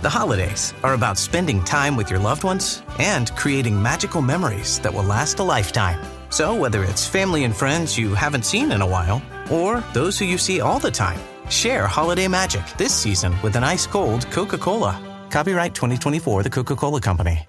The holidays are about spending time with your loved ones and creating magical memories that will last a lifetime. So whether it's family and friends you haven't seen in a while, or those who you see all the time, share holiday magic this season with an ice-cold Coca-Cola. Copyright 2024, The Coca-Cola Company.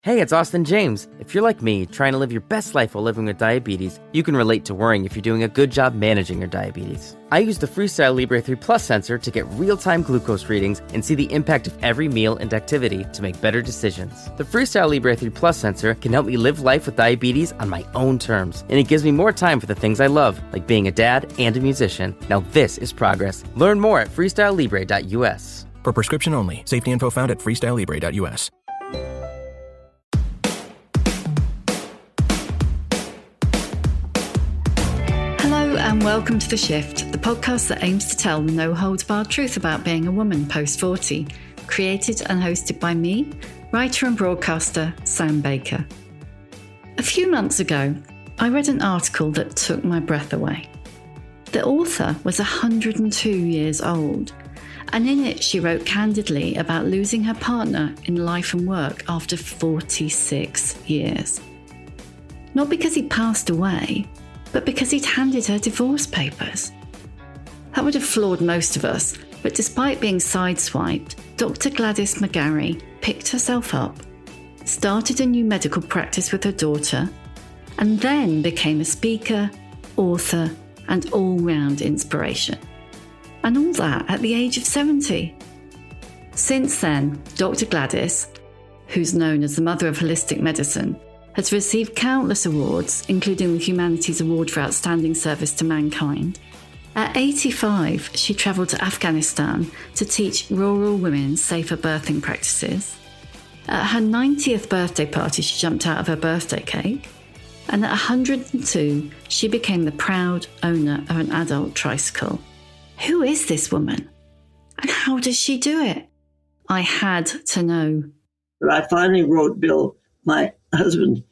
Hey, it's Austin James. If you're like me, trying to live your best life while living with diabetes, you can relate to worrying if you're doing a good job managing your diabetes. I use the Freestyle Libre 3 Plus sensor to get real-time glucose readings and see the impact of every meal and activity to make better decisions. The Freestyle Libre 3 Plus sensor can help me live life with diabetes on my own terms, and it gives me more time for the things I love, like being a dad and a musician. Now this is progress. Learn more at freestylelibre.us. For prescription only. Safety info found at freestylelibre.us. Hello and welcome to The Shift, the podcast that aims to tell the no-holds-barred truth about being a woman post-40, created and hosted by me, writer and broadcaster Sam Baker. A few months ago, I read an article that took my breath away. The author was 102 years old, and in it she wrote candidly about losing her partner in life and work after 46 years. Not because he passed away, but because he'd handed her divorce papers. That would have floored most of us, but despite being sideswiped, Dr Gladys McGarey picked herself up, started a new medical practice with her daughter, and then became a speaker, author, and all-round inspiration. And all that at the age of 70. Since then, Dr Gladys, who's known as the mother of holistic medicine, has received countless awards, including the Humanities Award for Outstanding Service to Mankind. At 85, she travelled to Afghanistan to teach rural women safer birthing practices. At her 90th birthday party, she jumped out of her birthday cake. And at 102, she became the proud owner of an adult tricycle. Who is this woman? And how does she do it? I had to know. But I finally wrote Bill, my husband,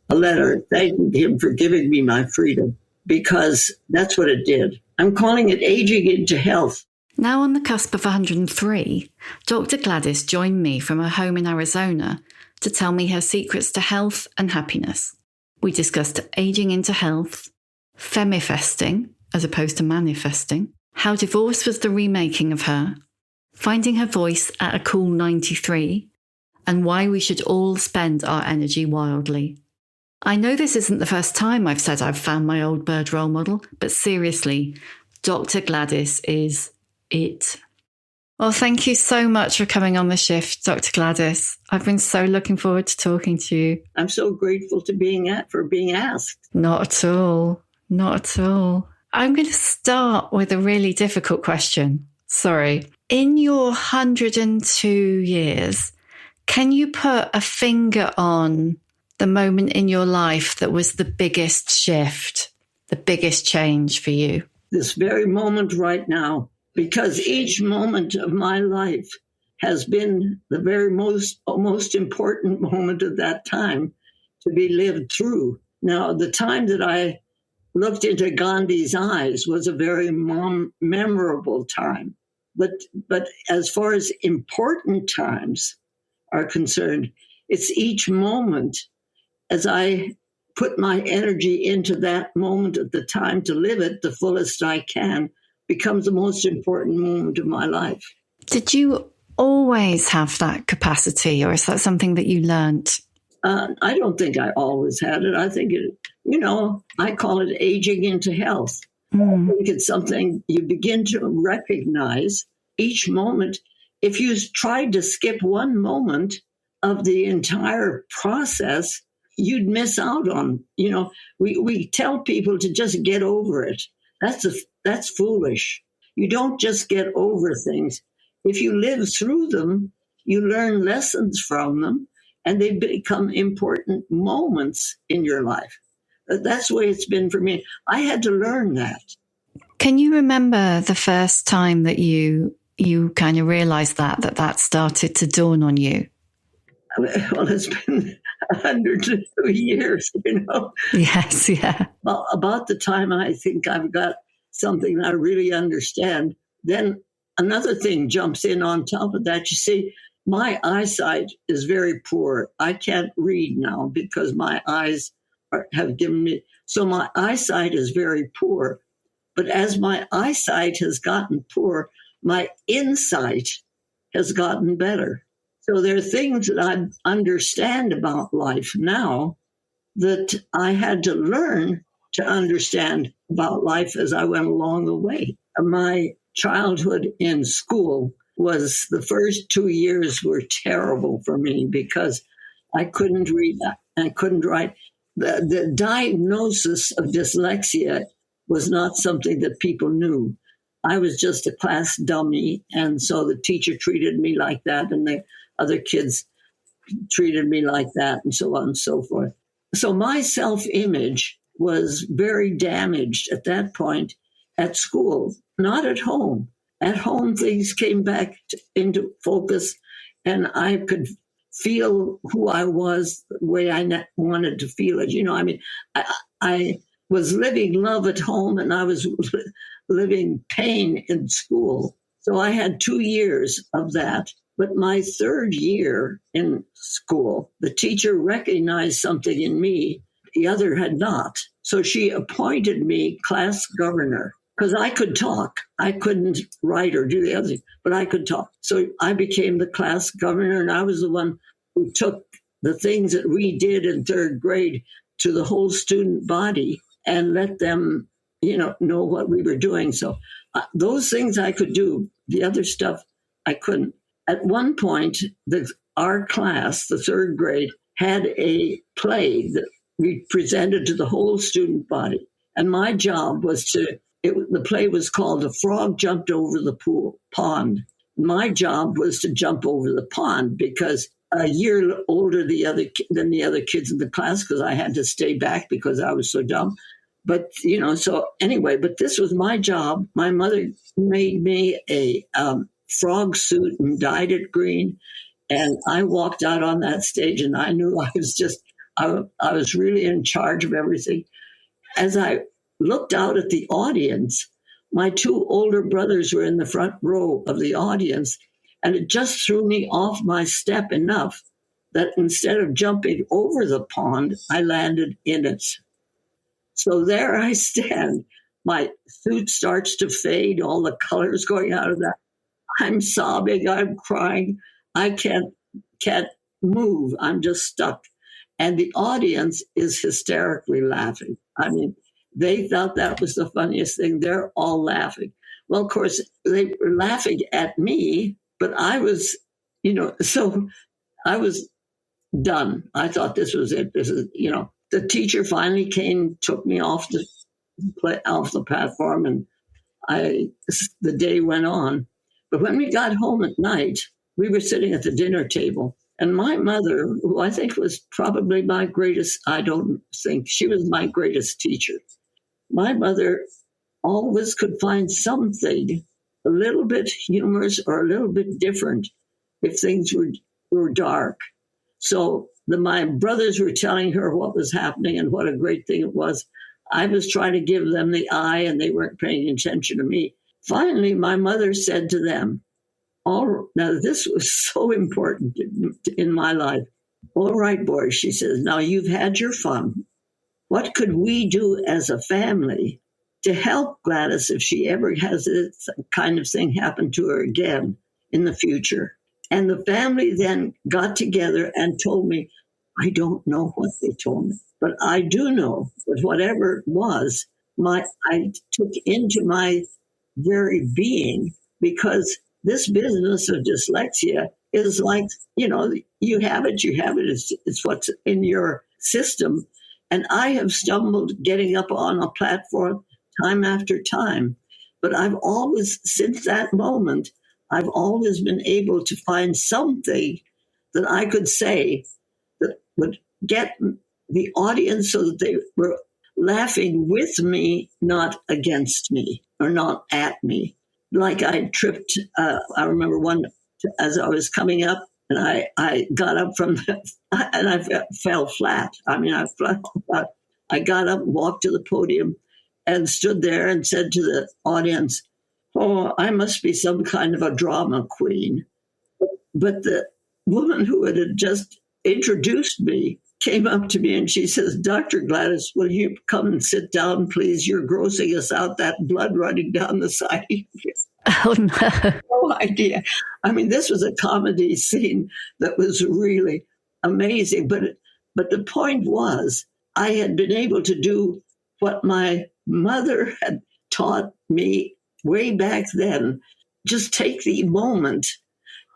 a letter thanking him for giving me my freedom, because that's what it did. I'm calling it aging into health. Now on the cusp of 103, Dr. Gladys joined me from her home in Arizona to tell me her secrets to health and happiness. We discussed aging into health, femifesting as opposed to manifesting, how divorce was the remaking of her, finding her voice at a cool 93, and why we should all spend our energy wildly. I know this isn't the first time I've said I've found my old bird role model, but seriously, Dr. Gladys is it. Well, thank you so much for coming on The Shift, Dr. Gladys. I've been so looking forward to talking to you. I'm so grateful for being asked. Not at all. Not at all. I'm going to start with a really difficult question. Sorry. In your 102 years, can you put a finger on the moment in your life that was the biggest shift, the biggest change for you? This very moment right now, because each moment of my life has been the very most important moment of that time to be lived through. Now, the time that I looked into Gandhi's eyes was a very memorable time. But as far as important times are concerned, it's each moment as I put my energy into that moment at the time to live it the fullest I can becomes the most important moment of my life. Did you always have that capacity, or is that something that you learnt? I don't think I always had it. I think I call it aging into health. I think it's something you begin to recognize each moment. If you tried to skip one moment of the entire process, you'd miss out on, we tell people to just get over it. That's foolish. You don't just get over things. If you live through them, you learn lessons from them, and they become important moments in your life. That's the way it's been for me. I had to learn that. Can you remember the first time that you kind of realized that started to dawn on you? Well, it's been 102 years, Yes, yeah. Well, about the time I think I've got something I really understand, then another thing jumps in on top of that. You see, my eyesight is very poor. I can't read now because my eyes have given me, so my eyesight is very poor. But as my eyesight has gotten poor, my insight has gotten better. So there are things that I understand about life now that I had to learn to understand about life as I went along the way. My childhood in school was, the first 2 years were terrible for me because I couldn't read and couldn't write. The diagnosis of dyslexia was not something that people knew. I was just a class dummy, and so the teacher treated me like that, and the other kids treated me like that, and so on and so forth. So my self-image was very damaged at that point at school, not at home. At home, things came back into focus, and I could feel who I was the way I wanted to feel it. I was living love at home, and I was living pain in school. So I had 2 years of that. But my third year in school, the teacher recognized something in me the other had not. So she appointed me class governor because I could talk. I couldn't write or do the other thing, but I could talk. So I became the class governor, and I was the one who took the things that we did in third grade to the whole student body and let them, know what we were doing. So those things I could do. The other stuff I couldn't. At one point, our class, the third grade, had a play that we presented to the whole student body. And my job was the play was called A Frog Jumped Over the Pond. My job was to jump over the pond because a year older than the other kids in the class, because I had to stay back because I was so dumb. But, so anyway, but this was my job. My mother made me a frog suit and dyed it green. And I walked out on that stage, and I knew I was really in charge of everything. As I looked out at the audience, my 2 older brothers were in the front row of the audience, and it just threw me off my step enough that instead of jumping over the pond, I landed in it. So there I stand. My suit starts to fade, all the colors going out of that. I'm sobbing, I'm crying. I can't move. I'm just stuck. And the audience is hysterically laughing. I mean, they thought that was the funniest thing. They're all laughing. Well, of course, they were laughing at me, but I was, so I was done. I thought this was it. This is, the teacher finally came, took me off the platform, and the day went on. But when we got home at night, we were sitting at the dinner table, and my mother, who I think was probably she was my greatest teacher. My mother always could find something a little bit humorous or a little bit different if things were dark. So my brothers were telling her what was happening and what a great thing it was. I was trying to give them the eye, and they weren't paying attention to me. Finally, my mother said to them, now this was so important in my life. All right, boys, she says, now you've had your fun. What could we do as a family to help Gladys if she ever has this kind of thing happen to her again in the future? And the family then got together and told me, I don't know what they told me, but I do know that whatever it was, I took into my very being, because this business of dyslexia is like, you have it. It's what's in your system. And I have stumbled getting up on a platform time after time. But I've always, since that moment, I've always been able to find something that I could say that would get the audience so that they were laughing with me, not against me or not at me. Like I tripped, I remember as I was coming up, and I got up and I fell flat. I mean, I got up, walked to the podium, and stood there and said to the audience, Oh, I must be some kind of a drama queen. But the woman who had just introduced me came up to me and she says, Dr. Gladys, will you come and sit down, please? You're grossing us out, that blood running down the side. Oh, no. No idea. I mean, this was a comedy scene that was really amazing. But the point was, I had been able to do what my mother had taught me way back then. Just take the moment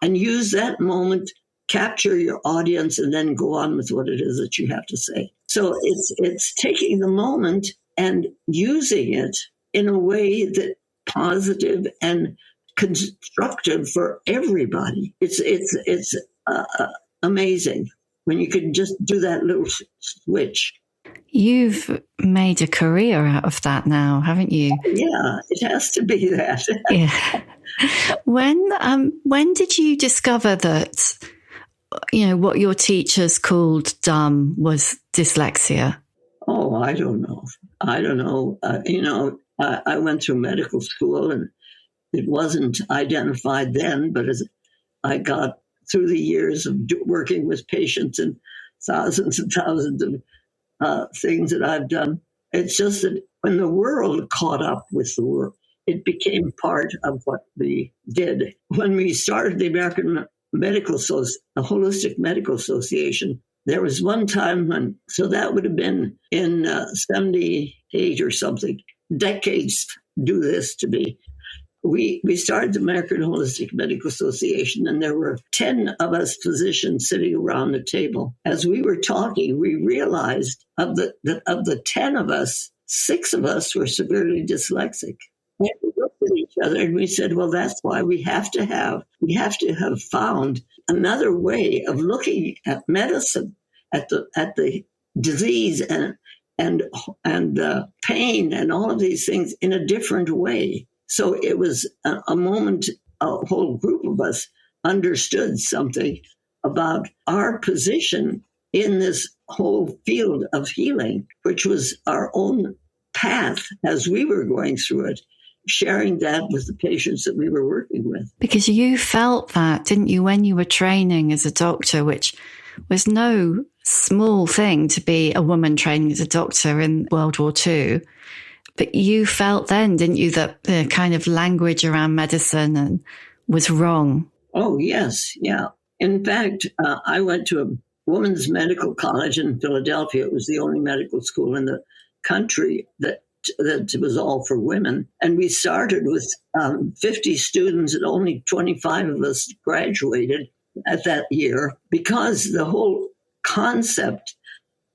and use that moment, capture your audience, and then go on with what it is that you have to say. So it's taking the moment and using it in a way that positive and constructive for everybody. It's amazing when you can just do that little switch. You've made a career out of that now, haven't you? Yeah, it has to be that. Yeah. When did you discover that, what your teachers called dumb was dyslexia? Oh, I don't know. I went through medical school and it wasn't identified then, but as I got through the years of working with patients and thousands of things that I've done, it's just that when the world caught up with the world, it became part of what we did. When we started the American Holistic Medical Association, there was one time so that would have been in 78 or something, decades do this to me. We started the American Holistic Medical Association, and there were 10 of us physicians sitting around the table. As we were talking, we realized of the 10 of us, 6 of us were severely dyslexic. And we looked at each other and we said, well, that's why we have to have found another way of looking at medicine, at the disease and pain and all of these things in a different way. So it was a moment, a whole group of us understood something about our position in this whole field of healing, which was our own path as we were going through it, sharing that with the patients that we were working with. Because you felt that, didn't you, when you were training as a doctor, which was no small thing to be a woman training as a doctor in World War II. But you felt then, didn't you, that the kind of language around medicine was wrong? Oh, yes. Yeah. In fact, I went to a women's medical college in Philadelphia. It was the only medical school in the country that was all for women. And we started with 50 students, and only 25 of us graduated at that year, because the whole concept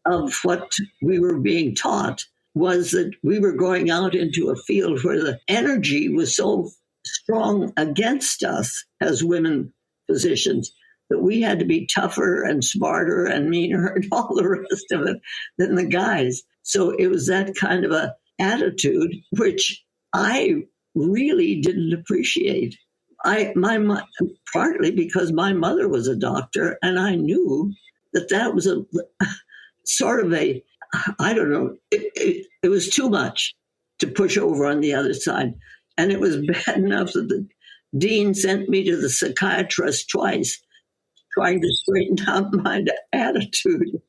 of what we were being taught was that we were going out into a field where the energy was so strong against us as women physicians that we had to be tougher and smarter and meaner and all the rest of it than the guys. So it was that kind of a attitude which I really didn't appreciate. Partly because my mother was a doctor, and I knew that was a sort of a, I don't know, it was too much to push over on the other side. And it was bad enough that the dean sent me to the psychiatrist twice, trying to straighten out my attitude.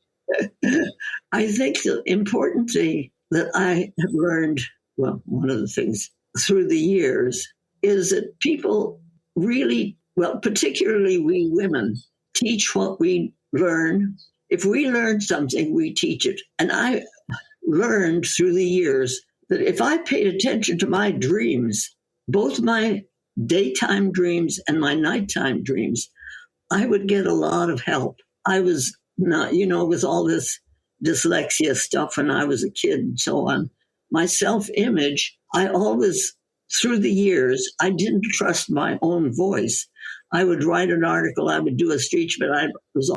I think the important thing that I have learned, well, one of the things through the years, is that people really, well, particularly we women, teach what we learn. If we learn something, we teach it. And I learned through the years that if I paid attention to my dreams, both my daytime dreams and my nighttime dreams, I would get a lot of help. I was not, with all this dyslexia stuff when I was a kid and so on, my self-image, I always, through the years, I didn't trust my own voice. I would write an article, I would do a speech, but I was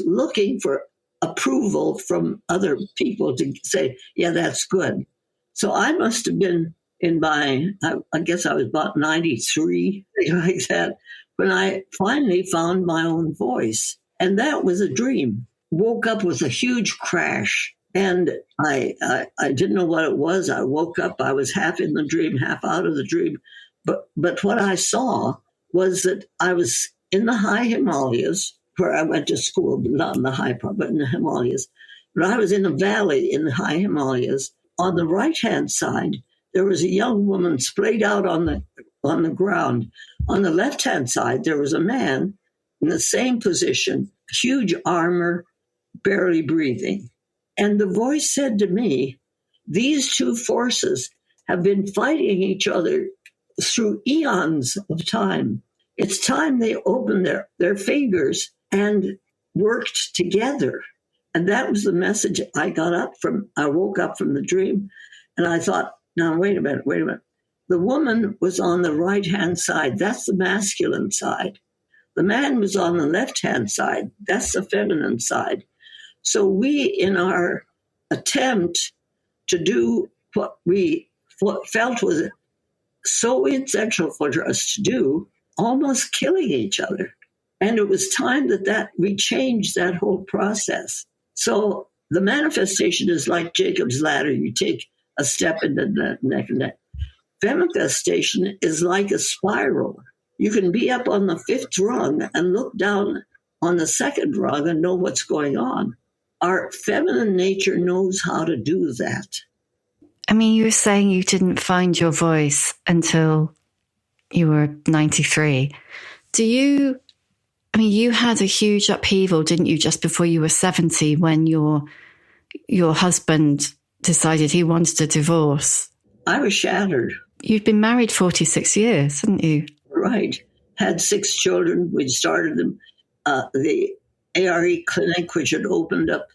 looking for approval from other people to say, yeah, that's good. So I must have been I guess I was about 93, like that, when I finally found my own voice. And that was a dream. Woke up with a huge crash And I didn't know what it was. I woke up, I was half in the dream, half out of the dream. But what I saw was that I was in the high Himalayas, where I went to school, but not in the high part, but in the Himalayas. But I was in a valley in the high Himalayas. On the right-hand side, there was a young woman splayed out on the ground. On the left-hand side, there was a man in the same position, huge armor, barely breathing. And the voice said to me, these two forces have been fighting each other through eons of time. It's time they opened their fingers and worked together. And that was the message I woke up from the dream, and I thought, now, wait a minute. The woman was on the right-hand side. That's the masculine side. The man was on the left-hand side. That's the feminine side. So we, in our attempt to do what we felt was so essential for us to do, almost killing each other. And it was time that we changed that whole process. So the manifestation is like Jacob's ladder. You take a step in the neck and neck. Manifestation is like a spiral. You can be up on the fifth rung and look down on the second rung and know what's going on. Our feminine nature knows how to do that. I mean, you were saying you didn't find your voice until you were 93. You had a huge upheaval, didn't you, just before you were 70 when your husband decided he wanted a divorce? I was shattered. You'd been married 46 years, hadn't you? Right. Had 6 children. We'd started the ARE clinic, which had opened up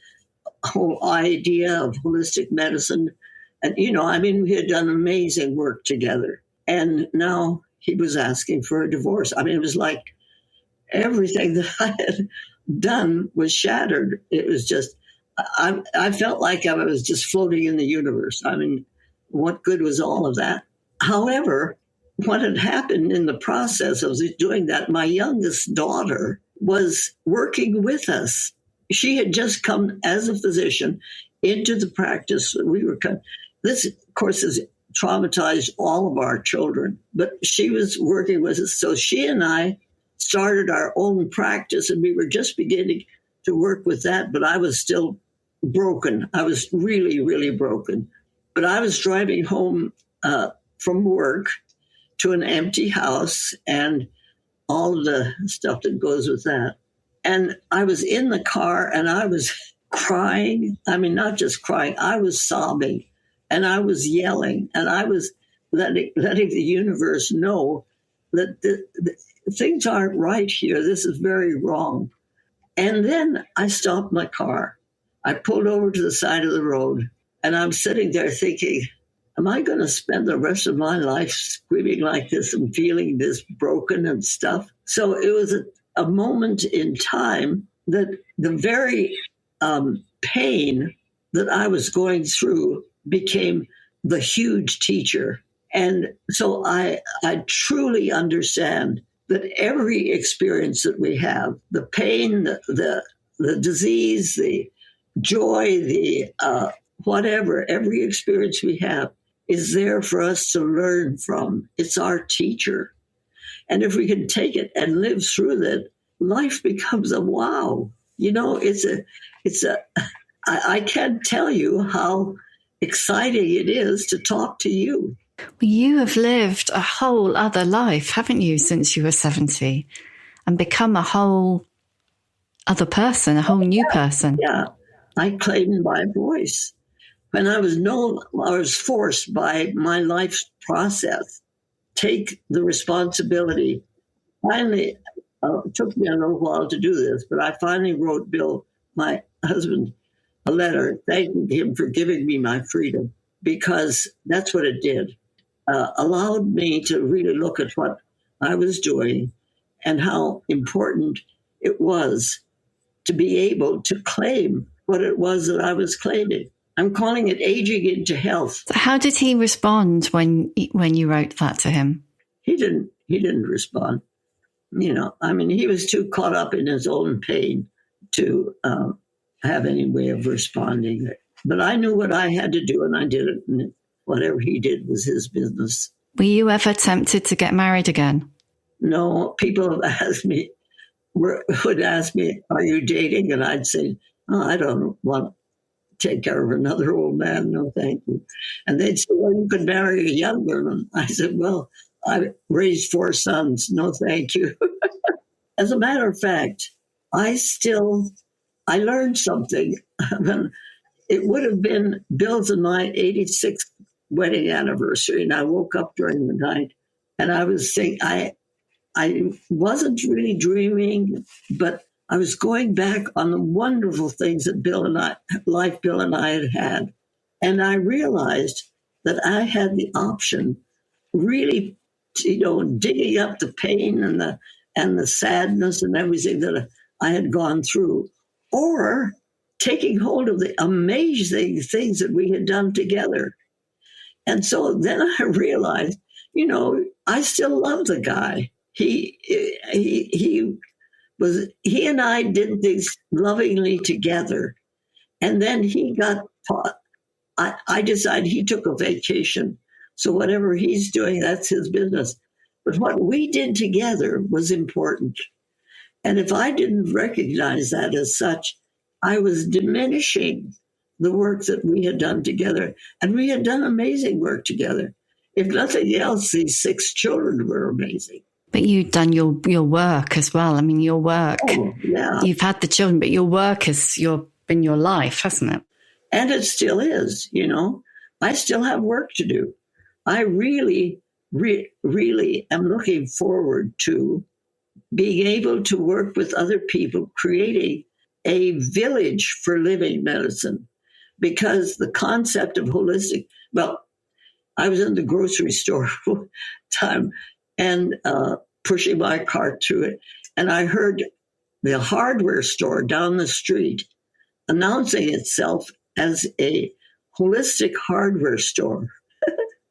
a whole idea of holistic medicine. And, we had done amazing work together. And now he was asking for a divorce. It was like everything that I had done was shattered. It was just, I felt like I was just floating in the universe. What good was all of that? However, what had happened in the process of doing that, my youngest daughter was working with us. She had just come as a physician into the practice. This, of course, has traumatized all of our children, but she was working with us. So she and I started our own practice, and we were just beginning to work with that, but I was still broken. I was really, really broken. But I was driving home from work to an empty house and all the stuff that goes with that. And I was in the car and I was crying. Not just crying, I was sobbing and I was yelling and I was letting the universe know that the things aren't right here. This is very wrong. And then I stopped my car. I pulled over to the side of the road and I'm sitting there thinking, am I going to spend the rest of my life screaming like this and feeling this broken and stuff? So it was a moment in time that the very pain that I was going through became the huge teacher. And so I truly understand that every experience that we have, the pain, the disease, the joy, the whatever, every experience we have is there for us to learn from. It's our teacher. And if we can take it and live through that, life becomes a wow. I can't tell you how exciting it is to talk to you. You have lived a whole other life, haven't you, since you were 70, and become a whole other person, a whole new person. Yeah, I claimed my voice. When I was forced by my life's process, take the responsibility. Finally, it took me a little while to do this, but I finally wrote Bill, my husband, a letter thanking him for giving me my freedom, because that's what it did. Allowed me to really look at what I was doing and how important it was to be able to claim what it was that I was claiming. I'm calling it aging into health. So how did he respond when you wrote that to him? He didn't respond. He was too caught up in his own pain to have any way of responding. But I knew what I had to do, and I did it. And whatever he did was his business. Were you ever tempted to get married again? No, people have asked me, would ask me, are you dating? And I'd say, oh, I don't want to take care of another old man. No, thank you. And they'd say, well, you could marry a younger one. I said, well, I raised 4 sons. No, thank you. As a matter of fact, I learned something. It would have been Bill's and my 86th wedding anniversary, and I woke up during the night, and I was saying, I wasn't really dreaming, but I was going back on the wonderful things that Bill and I had had. And I realized that I had the option, really, digging up the pain and the sadness and everything that I had gone through, or taking hold of the amazing things that we had done together. And so then I realized, I still love the guy. He and I did things lovingly together. And then he got taught. I decided he took a vacation. So whatever he's doing, that's his business. But what we did together was important. And if I didn't recognize that as such, I was diminishing the work that we had done together. And we had done amazing work together. If nothing else, these 6 children were amazing. But you've done your work as well. I mean, your work. Oh, yeah. You've had the children, but your work has been your life, hasn't it? And it still is, I still have work to do. I really, really am looking forward to being able to work with other people, creating a village for living medicine. Because the concept of holistic, I was in the grocery store one time and pushing my cart through it. And I heard the hardware store down the street announcing itself as a holistic hardware store.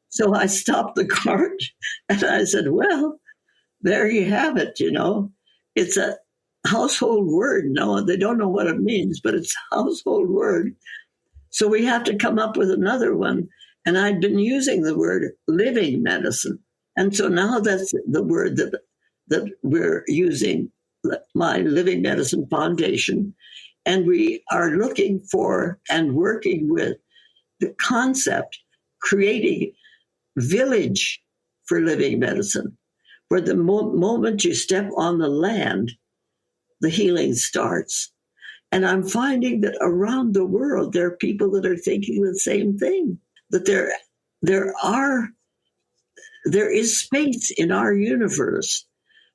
So I stopped the cart and I said, well, there you have it, It's a household word. No, they don't know what it means, but it's a household word. So we have to come up with another one. And I'd been using the word living medicine. And so now that's the word that we're using, my Living Medicine Foundation. And we are looking for and working with the concept, creating village for living medicine, where the moment you step on the land, the healing starts. And I'm finding that around the world, there are people that are thinking the same thing, that there is space in our universe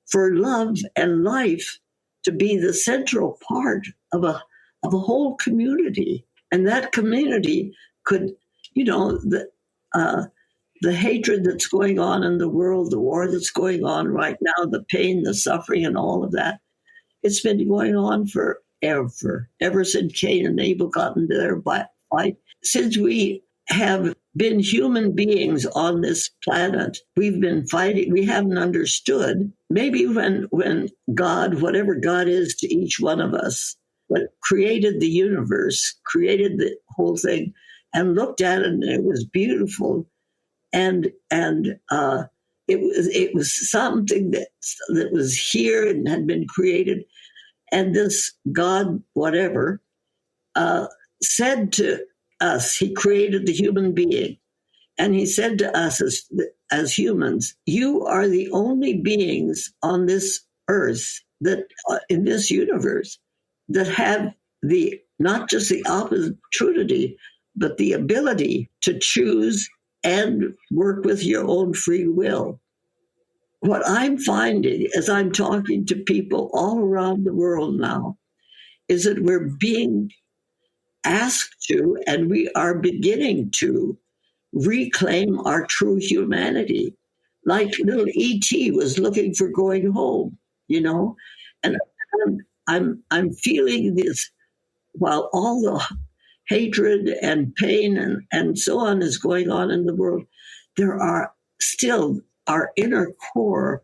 for love and life to be the central part of a whole community. And that community could, the hatred that's going on in the world, the war that's going on right now, the pain, the suffering, and all of that, it's been going on forever, ever since Cain and Abel got into their fight. Since we have been human beings on this planet, we've been fighting. We haven't understood. Maybe when God, whatever God is to each one of us, but created the universe, created the whole thing, and looked at it, and it was beautiful, and it was something that was here and had been created, and this God, whatever, said to us, he created the human being, and he said to us as humans, you are the only beings on this earth that in this universe that have not just the opportunity, but the ability to choose and work with your own free will. What I'm finding as I'm talking to people all around the world now is that we're being asked to, and we are beginning to reclaim our true humanity. Like little E.T. was looking for going home, and I'm feeling this while all the hatred and pain and so on is going on in the world. There are still our inner core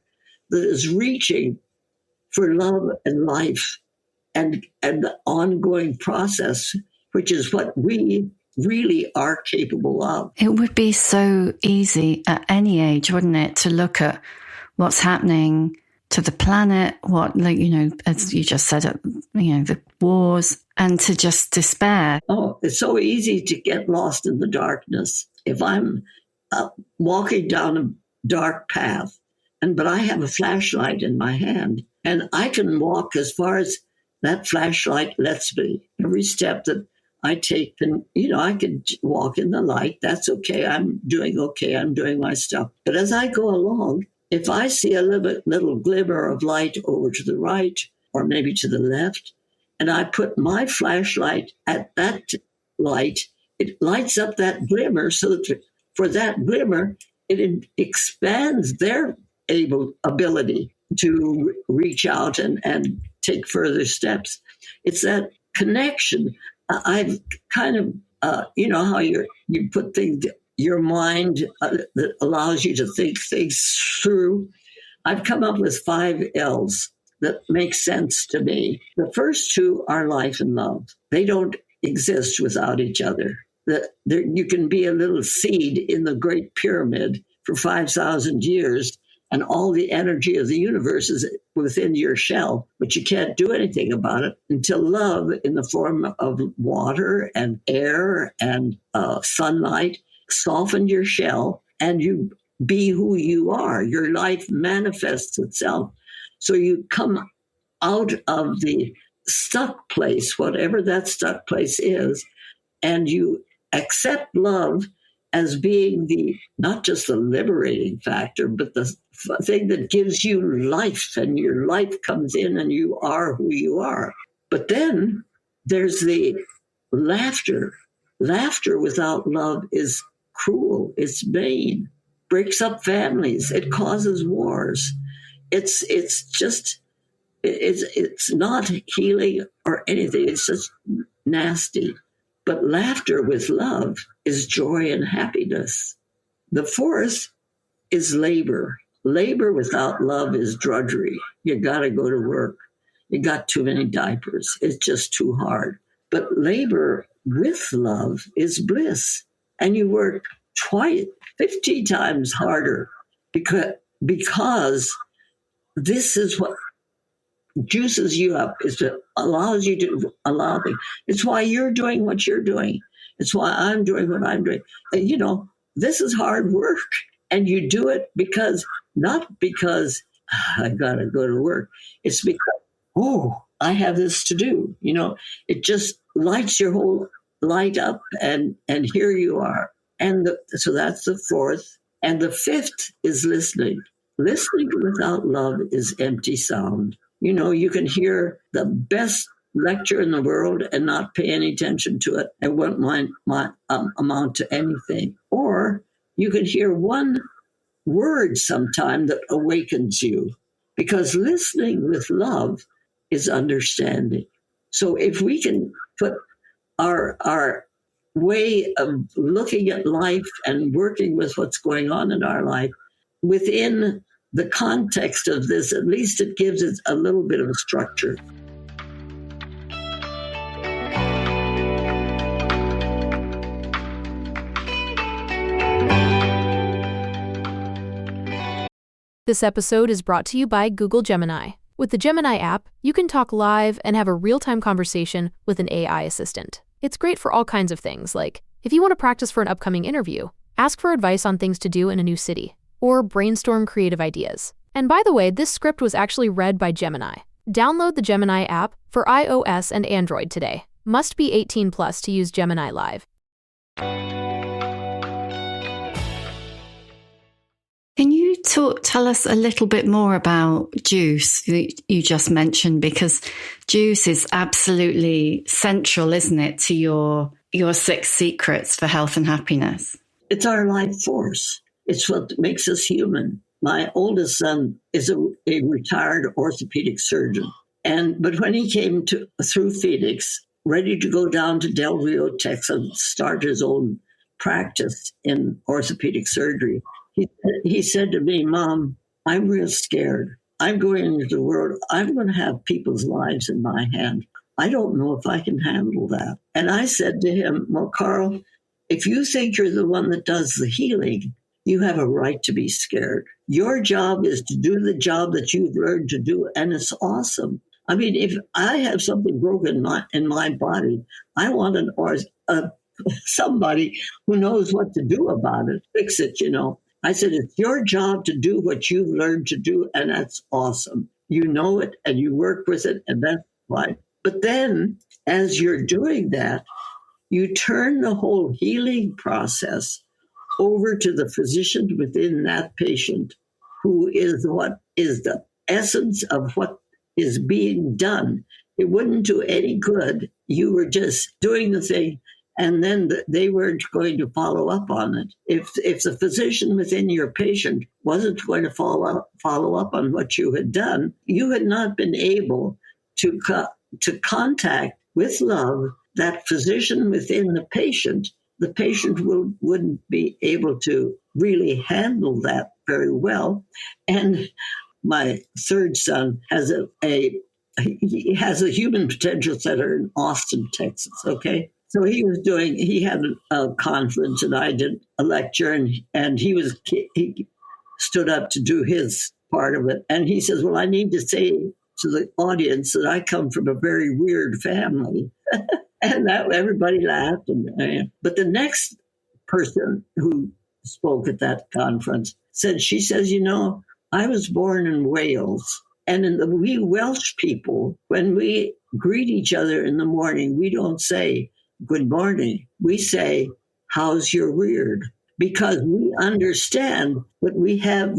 that is reaching for love and life and the ongoing process, which is what we really are capable of. It would be so easy at any age, wouldn't it, to look at what's happening to the planet, as you just said, the wars, and to just despair. Oh, it's so easy to get lost in the darkness. If I'm walking down a dark path, but I have a flashlight in my hand, and I can walk as far as that flashlight lets me. Every step that I take, and I could walk in the light. That's okay. I'm doing okay. I'm doing my stuff. But as I go along, if I see a little glimmer of light over to the right or maybe to the left, and I put my flashlight at that light, it lights up that glimmer, so that for that glimmer, it expands their ability to reach out and take further steps. It's that connection. I've kind of, how you put things, your mind that allows you to think things through. I've come up with 5 L's that make sense to me. The first 2 are life and love. They don't exist without each other. You can be a little seed in the Great Pyramid for 5,000 years, and all the energy of the universe is within your shell, but you can't do anything about it until love, in the form of water and air and sunlight, soften your shell, and you be who you are. Your life manifests itself. So you come out of the stuck place, whatever that stuck place is, and you accept love as being not just the liberating factor, but the thing that gives you life, and your life comes in and you are who you are. But then there's the laughter. Laughter without love is cruel. It's mean, breaks up families. It causes wars. It's not healing or anything. It's just nasty. But laughter with love is joy and happiness. The 4th is labor. Labor without love is drudgery. You got to go to work. You got too many diapers. It's just too hard. But labor with love is bliss. And you work 50 times harder because this is what juices you up, allows you to allow things. It's why you're doing what you're doing. It's why I'm doing what I'm doing. And, this is hard work, and you do it not because I got to go to work. It's because, I have this to do. It just lights your whole light up, and here you are. And so that's the 4th. And the 5th is listening. Listening without love is empty sound. You can hear the best lecture in the world and not pay any attention to it. It won't amount to anything. Or you can hear one word sometime that awakens you, because listening with love is understanding. So if we can put our way of looking at life and working with what's going on in our life within the context of this, at least it gives it a little bit of a structure. This episode is brought to you by Google Gemini. With the Gemini app, you can talk live and have a real-time conversation with an AI assistant. It's great for all kinds of things, like if you want to practice for an upcoming interview, ask for advice on things to do in a new city, or brainstorm creative ideas. And by the way, this script was actually read by Gemini. Download the Gemini app for iOS and Android today. Must be 18 plus to use Gemini Live. Can you tell us a little bit more about juice that you just mentioned? Because juice is absolutely central, isn't it, to your 6 secrets for health and happiness? It's our life force. It's what makes us human. My oldest son is a retired orthopedic surgeon. But when he came through Phoenix, ready to go down to Del Rio, Texas, start his own practice in orthopedic surgery, he said to me, "Mom, I'm real scared. I'm going into the world. I'm going to have people's lives in my hand. I don't know if I can handle that. And I said to him, well, Carl, if you think you're the one that does the healing, you have a right to be scared. Your job is to do the job that you've learned to do, and it's awesome. I mean, if I have something broken in my body, I want somebody who knows what to do about it, fix it, I said, it's your job to do what you've learned to do, and that's awesome. You know it, and you work with it, and that's fine. But then, as you're doing that, you turn the whole healing process over to the physician within that patient, who is what is the essence of what is being done. It wouldn't do any good. You were just doing the thing, and then they weren't going to follow up on it. If the physician within your patient wasn't going to follow up on what you had done, you had not been able to contact with love that physician within the patient wouldn't be able to really handle that very well. And my third son has a human potential center in Austin, Texas. Okay. So he had a conference and I did a lecture and he stood up to do his part of it. And he says, well, I need to say to the audience that I come from a very weird family. And that everybody laughed. But the next person who spoke at that conference she says, I was born in Wales. And we Welsh people, when we greet each other in the morning, we don't say good morning. We say, how's your weird? Because we understand that we have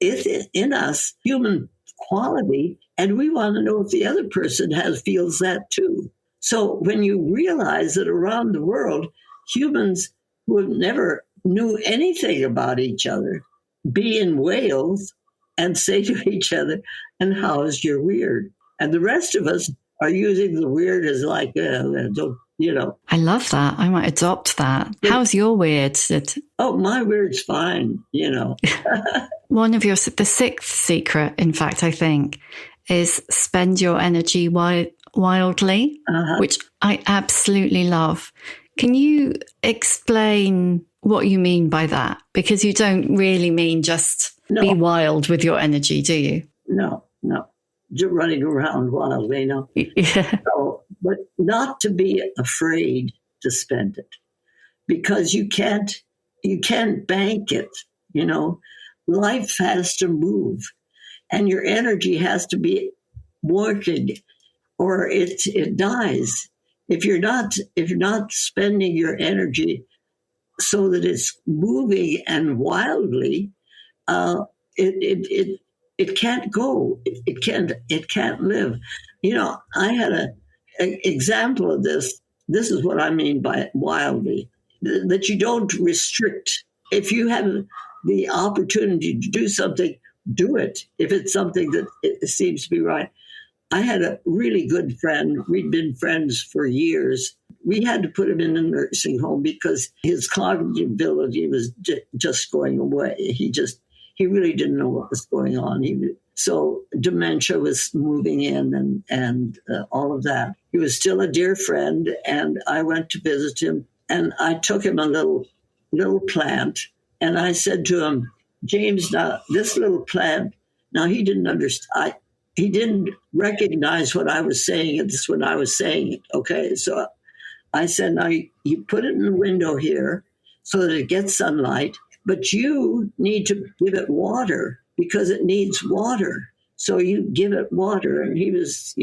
in us human quality, and we want to know if the other person feels that too. So when you realize that around the world, humans who have never knew anything about each other be in Wales and say to each other, and how is your weird? And the rest of us are using the weird as like, I love that. I might adopt that. How's your weird, Sid? Oh, my weird's fine, One of the sixth secret, in fact, I think, is spend your energy wildly, which I absolutely love. Can you explain what you mean by that? Because you don't really mean just be wild with your energy, do you? No. Just running around wildly, no. Yeah. So, but not to be afraid to spend it, because you can't bank it, Life has to move and your energy has to be working or it dies. If you're not spending your energy so that it's moving and wildly, it can't go. It can't live. I had an example of this. This is what I mean by wildly, that you don't restrict. If you have the opportunity to do something, do it. If it's something that it seems to be right. I had a really good friend. We'd been friends for years. We had to put him in a nursing home because his cognitive ability was just going away. He really didn't know what was going on. So dementia was moving in and all of that. He was still a dear friend, and I went to visit him, and I took him a little plant, and I said to him, James, now this little plant, now he didn't understand. He didn't recognize what I was saying at this when I was saying it. Okay, so I said, now you put it in the window here so that it gets sunlight, but you need to give it water because it needs water. So you give it water. And he was,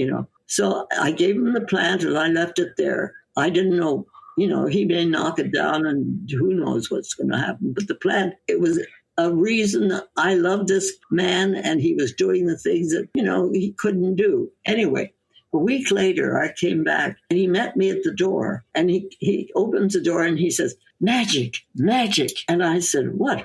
so I gave him the plant and I left it there. I didn't know, he may knock it down and who knows what's going to happen. But the plant, it was a reason that I loved this man and he was doing the things that, he couldn't do. Anyway, a week later, I came back and he met me at the door and he opens the door and he says, magic. And I said, what?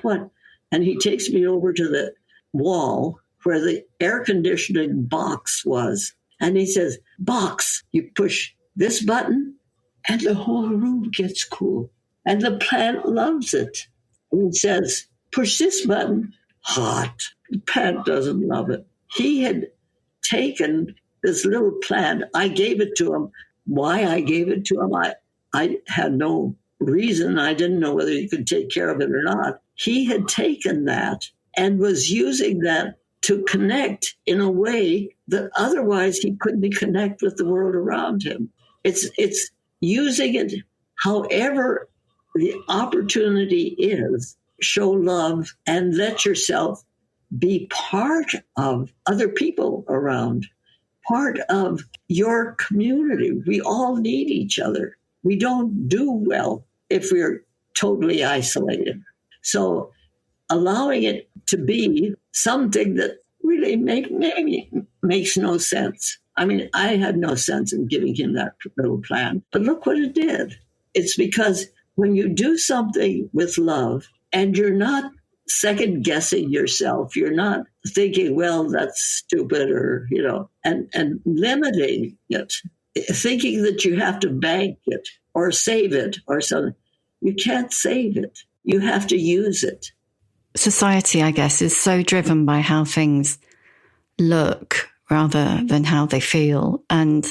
And he takes me over to the wall where the air conditioning box was. And he says, box, you push this button and the whole room gets cool. And the plant loves it. And he says, push this button, hot. The plant doesn't love it. He had taken this little plant. I gave it to him. Why I gave it to him, I had no reason. I didn't know whether he could take care of it or not. He had taken that and was using that to connect in a way that otherwise he couldn't connect with the world around him. It's using it however the opportunity is. Show love and let yourself be part of other people around, part of your community. We all need each other. We don't do well if we're totally isolated. So allowing it to be something that really makes no sense. I mean, I had no sense in giving him that little plan, but look what it did. It's because when you do something with love and you're not second guessing yourself, you're not thinking, well, that's stupid, or, and limiting it, thinking that you have to bank it or save it or something. You can't save it. You have to use it. Society, I guess, is so driven by how things look rather than how they feel. And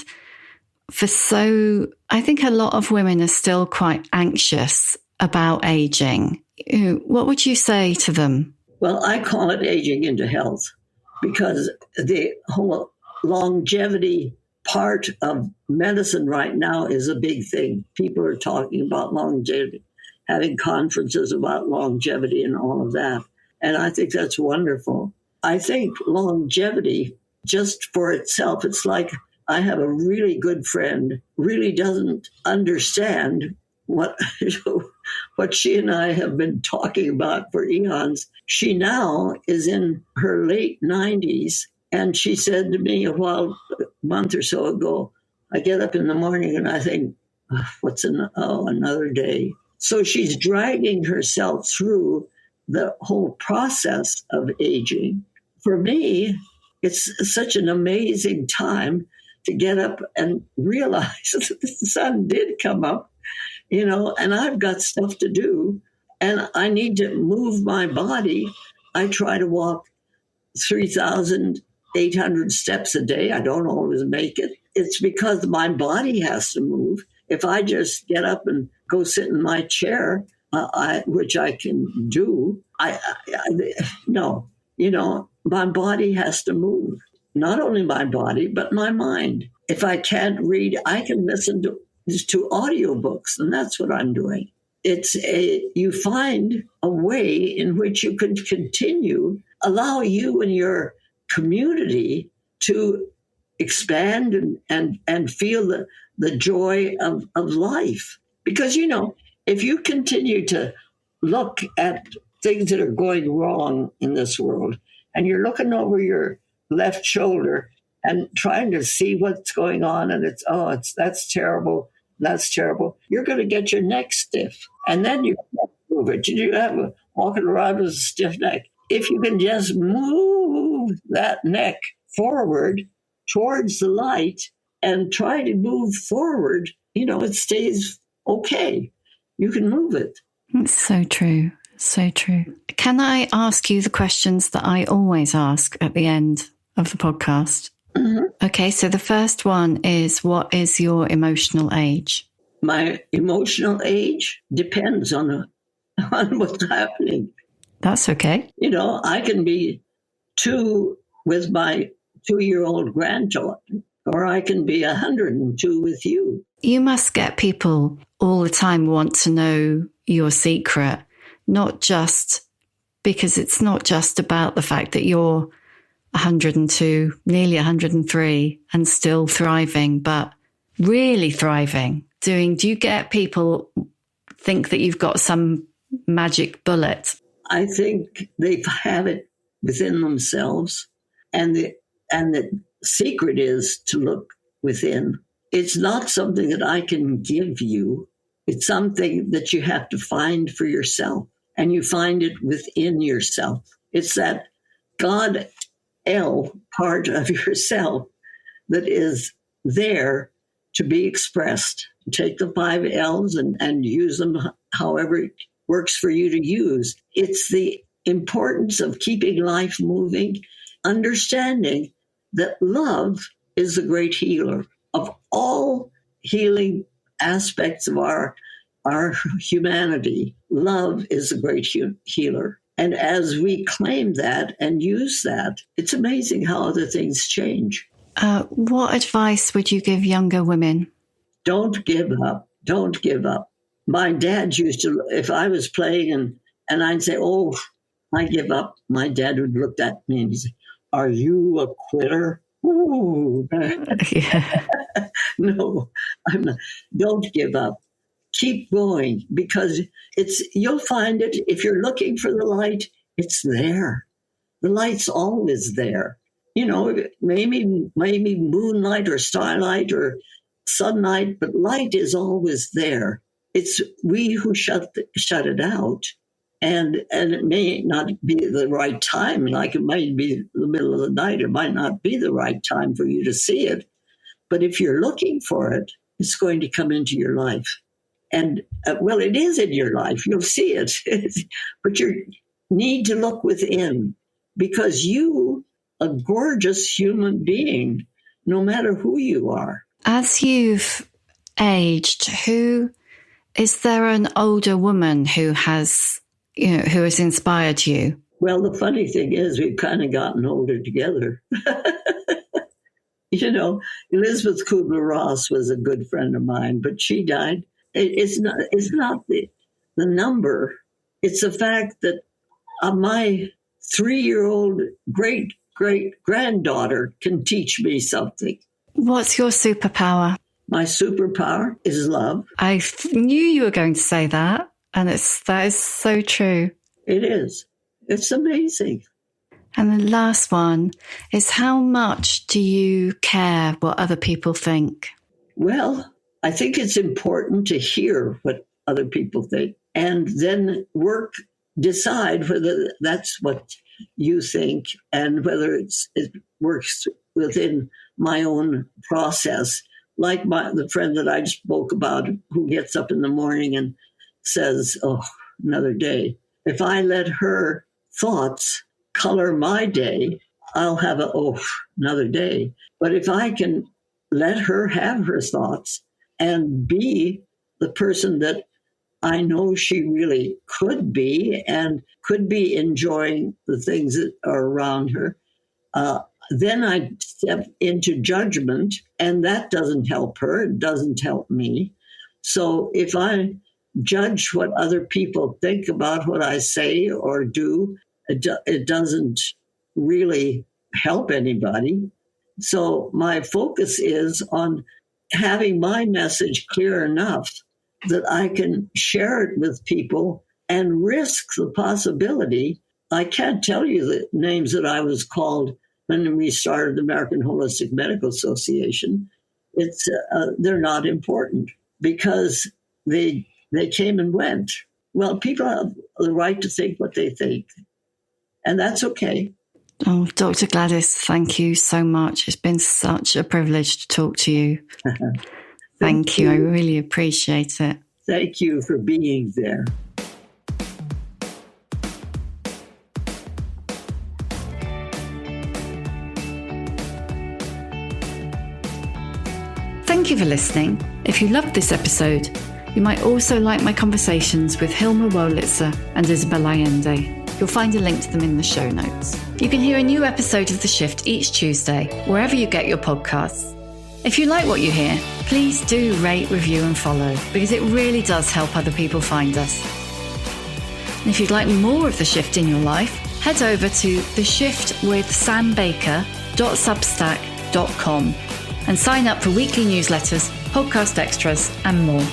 I think a lot of women are still quite anxious about aging. What would you say to them? Well, I call it aging into health, because the whole longevity part of medicine right now is a big thing. People are talking about longevity, having conferences about longevity and all of that. And I think that's wonderful. I think longevity, just for itself, it's like I have a really good friend, really doesn't understand what she and I have been talking about for eons. She now is in her late 90s, and she said to me a month or so ago, I get up in the morning and I think, another day. So she's dragging herself through the whole process of aging. For me, it's such an amazing time to get up and realize that the sun did come up, and I've got stuff to do and I need to move my body. I try to walk 3,800 steps a day. I don't always make it. It's because my body has to move. If I just get up and go sit in my chair, which I can do, no, my body has to move. Not only my body, but my mind. If I can't read, I can listen to audiobooks, and that's what I'm doing. You find a way in which you can continue, allow you and your community to expand and feel the joy of life. Because, if you continue to look at things that are going wrong in this world, and you're looking over your left shoulder and trying to see what's going on, and that's terrible, you're going to get your neck stiff, and then you can't move it. You have walking around with a stiff neck. If you can just move that neck forward towards the light and try to move forward, it stays okay. You can move it. It's so true. So true. Can I ask you the questions that I always ask at the end of the podcast? Mm-hmm. Okay, so the first one is, what is your emotional age? My emotional age depends on what's happening. That's okay. I can be 2 with my 2-year-old grandchildren, or I can be 102 with you. You must get people all the time want to know your secret, not just because it's not just about the fact that you're 102, nearly 103 and still thriving, but really thriving. Do you get people think that you've got some magic bullet? I think they have it within themselves, and the secret is to look within. It's not something that I can give you. It's something that you have to find for yourself, and you find it within yourself. It's that God L part of yourself that is there to be expressed. Take the 5 L's and use them however it works for you to use. It's the importance of keeping life moving, understanding that love is the great healer. Of all healing aspects of our humanity, love is the great healer. And as we claim that and use that, it's amazing how other things change. What advice would you give younger women? Don't give up. Don't give up. My dad used to, if I was playing and I'd say, oh, I give up, my dad would look at me and he'd say, are you a quitter? Ooh. Yeah. No, I'm not. Don't give up. Keep going, because you'll find it. If you're looking for the light, it's there. The light's always there. You know, maybe moonlight or starlight or sunlight, but light is always there. It's we who shut it out. And it may not be the right time, like it might be the middle of the night. It might not be the right time for you to see it. But if you're looking for it, it's going to come into your life. And, well, it is in your life. You'll see it. But you need to look within, because you, a gorgeous human being, no matter who you are. As you've aged, is there an older woman who has inspired you? Well, the funny thing is we've kind of gotten older together. You know, Elizabeth Kubler-Ross was a good friend of mine, but she died. It's not the number. It's the fact that my 3-year-old great-great-granddaughter can teach me something. What's your superpower? My superpower is love. I knew you were going to say that, and that is so true. It is. It's amazing. And the last one is, how much do you care what other people think? Well, I think it's important to hear what other people think and then decide whether that's what you think and whether it works within my own process. Like the friend that I spoke about, who gets up in the morning and says, oh, another day. If I let her thoughts color my day, I'll have another day. But if I can let her have her thoughts and be the person that I know she really could be and could be enjoying the things that are around her, then I step into judgment, and that doesn't help her. It doesn't help me. So if I judge what other people think about what I say or do, it doesn't really help anybody. So my focus is on having my message clear enough that I can share it with people and risk the possibility. I can't tell you the names that I was called when we started the American Holistic Medical Association. They're not important because they came and went. Well, people have the right to think what they think, and that's okay. Oh, Dr. Gladys, thank you so much. It's been such a privilege to talk to you. Thank you. I really appreciate it. Thank you for being there. Thank you for listening. If you loved this episode, you might also like my conversations with Hilma Wolitzer and Isabel Allende. You'll find a link to them in the show notes. You can hear a new episode of The Shift each Tuesday, wherever you get your podcasts. If you like what you hear, please do rate, review and follow, because it really does help other people find us. And if you'd like more of The Shift in your life, head over to theshiftwithsambaker.substack.com and sign up for weekly newsletters, podcast extras and more.